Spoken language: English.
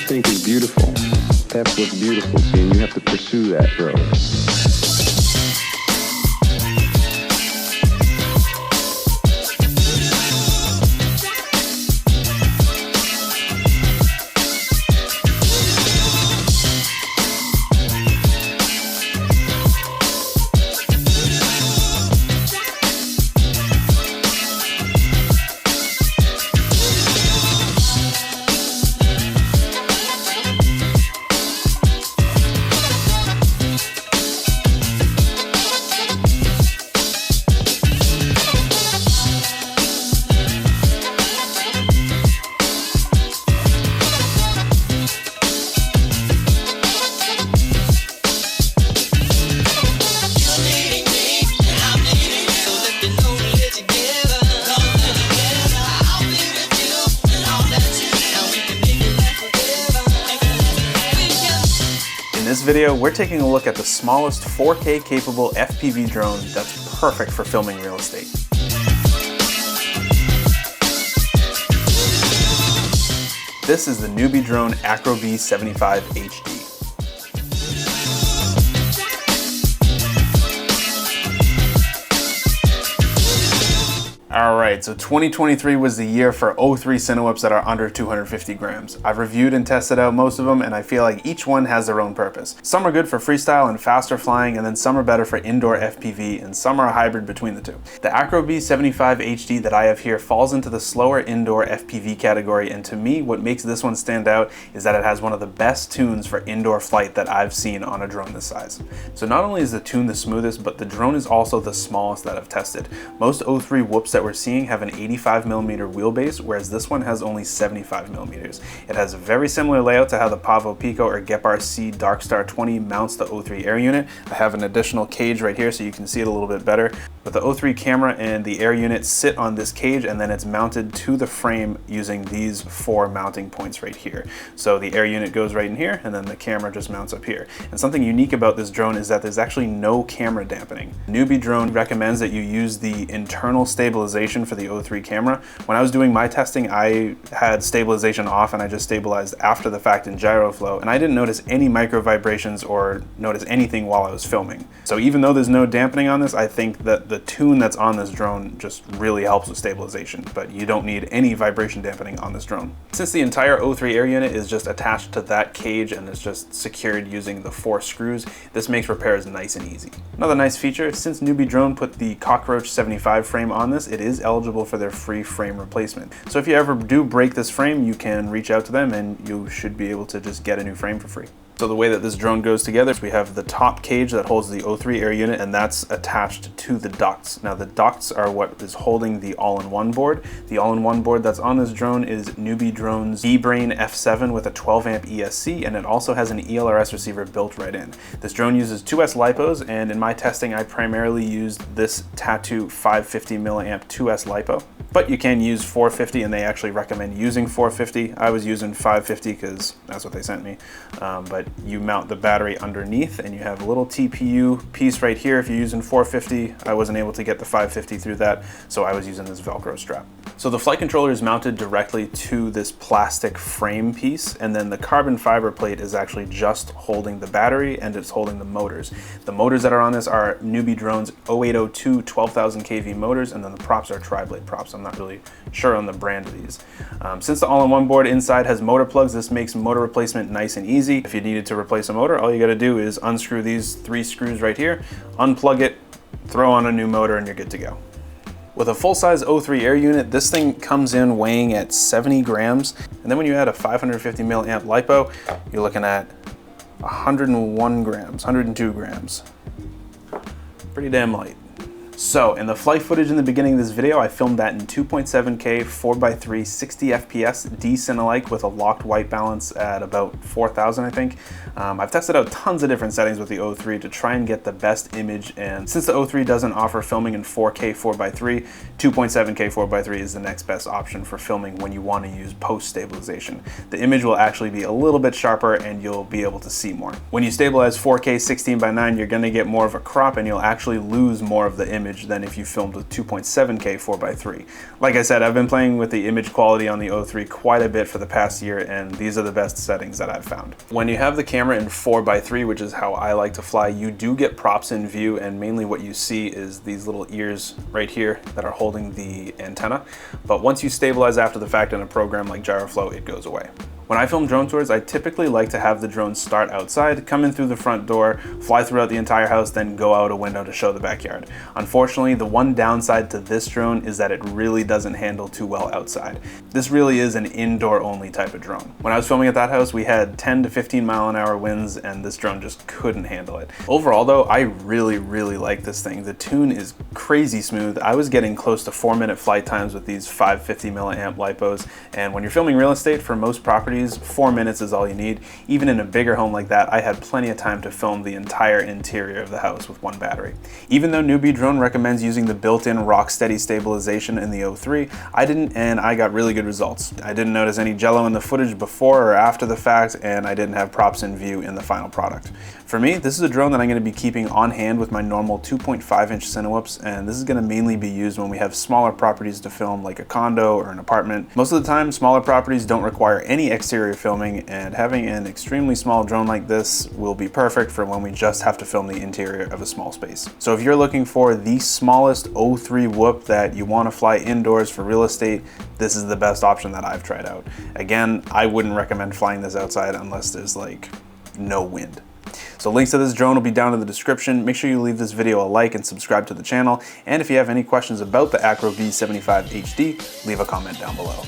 think is beautiful. That's what's beautiful, see, and you have to pursue that road. In this video, we're taking a look at the smallest 4K capable FPV drone that's perfect for filming real estate. This is the Newbie Drone Acrobee75 HD. Alright, so 2023 was the year for 03 Tinywhoops that are under 250 grams. I've reviewed and tested out most of them, and I feel like each one has their own purpose. Some are good for freestyle and faster flying, and then some are better for indoor FPV, and some are a hybrid between the two. The Acrobee75 HD that I have here falls into the slower indoor FPV category, and to me, what makes this one stand out is that it has one of the best tunes for indoor flight that I've seen on a drone this size. So not only is the tune the smoothest, but the drone is also the smallest that I've tested. Most 03 whoops that we're seeing have an 85mm wheelbase, whereas this one has only 75mm. It has a very similar layout to how the Pavo Pico or Gepard C Darkstar 20 mounts the 03 air unit. I have an additional cage right here so you can see it a little bit better. But the 03 camera and the air unit sit on this cage, and then it's mounted to the frame using these 4 mounting points right here. So the air unit goes right in here, and then the camera just mounts up here. And something unique about this drone is that there's actually no camera dampening. Newbie Drone recommends that you use the internal stabilization for the 03 camera. When I was doing my testing, I had stabilization off and I just stabilized after the fact in gyroflow, and I didn't notice any micro vibrations or notice anything while I was filming. So even though there's no dampening on this, I think that the tune that's on this drone just really helps with stabilization, but you don't need any vibration dampening on this drone. Since the entire 03 air unit is just attached to that cage and is just secured using the 4 screws, this makes repairs nice and easy. Another nice feature, since Newbie Drone put the Cockroach 75 frame on this, it is eligible for their free frame replacement. So if you ever do break this frame, you can reach out to them and you should be able to just get a new frame for free. So the way that this drone goes together, we have the top cage that holds the 03 air unit, and that's attached to the ducts. Now the ducts are what is holding the all-in-one board. The all-in-one board that's on this drone is Newbie Drone's D-Brain F7 with a 12 amp ESC, and it also has an ELRS receiver built right in. This drone uses 2S LiPos, and in my testing I primarily used this Tattoo 550 milliamp 2S LiPo. But you can use 450, and they actually recommend using 450. I was using 550 because that's what they sent me. But you mount the battery underneath, and you have a little TPU piece right here. If you're using 450, I wasn't able to get the 550 through that, so I was using this Velcro strap. So the flight controller is mounted directly to this plastic frame piece, and then the carbon fiber plate is actually just holding the battery, and it's holding the motors. The motors that are on this are Newbie Drone's 0802 12,000 kV motors, and then the props are tri-blade props. I'm not really sure on the brand of these. Since the all-in-one board inside has motor plugs, this makes motor replacement nice and easy. If you needed to replace a motor, all you gotta do is unscrew these 3 screws right here, unplug it, throw on a new motor, and you're good to go. With a full-size 03 air unit, this thing comes in weighing at 70 grams, and then when you add a 550 milliamp LiPo, you're looking at 101 grams, 102 grams. Pretty damn light. So in the flight footage in the beginning of this video, I filmed that in 2.7K 4x3 60 FPS D-Cinelike with a locked white balance at about 4,000, I think. I've tested out tons of different settings with the 03 to try and get the best image, and since the 03 doesn't offer filming in 4K 4x3, 2.7K 4x3 is the next best option for filming when you want to use post-stabilization. The image will actually be a little bit sharper and you'll be able to see more. When you stabilize 4K 16:9, you're going to get more of a crop and you'll actually lose more of the image image than if you filmed with 2.7K 4x3. Like I said, I've been playing with the image quality on the 03 quite a bit for the past year, and these are the best settings that I've found. When you have the camera in 4x3, which is how I like to fly, you do get props in view, and mainly what you see is these little ears right here that are holding the antenna. But once you stabilize after the fact in a program like Gyroflow, it goes away. When I film drone tours, I typically like to have the drone start outside, come in through the front door, fly throughout the entire house, then go out a window to show the backyard. Unfortunately, the one downside to this drone is that it really doesn't handle too well outside. This really is an indoor only type of drone. When I was filming at that house, we had 10 to 15 mile an hour winds, and this drone just couldn't handle it. Overall though, I really like this thing. The tune is crazy smooth. I was getting close to 4-minute flight times with these 550 milliamp lipos, and when you're filming real estate, for most properties, 4 minutes is all you need. Even in a bigger home like that, I had plenty of time to film the entire interior of the house with one battery. Even though Newbie Drone recommends using the built-in rock steady stabilization in the 03, I didn't, and I got really good results. I didn't notice any jello in the footage before or after the fact, and I didn't have props in view in the final product. For me, this is a drone that I'm going to be keeping on hand with my normal 2.5-inch Tinywhoops, and this is going to mainly be used when we have smaller properties to film, like a condo or an apartment. Most of the time, smaller properties don't require any exterior filming, and having an extremely small drone like this will be perfect for when we just have to film the interior of a small space. So if you're looking for the smallest 03 whoop that you want to fly indoors for real estate, this is the best option that I've tried out. Again, I wouldn't recommend flying this outside unless there's like no wind. So links to this drone will be down in the description. Make sure you leave this video a like and subscribe to the channel. And if you have any questions about the Acrobee75 HD, leave a comment down below.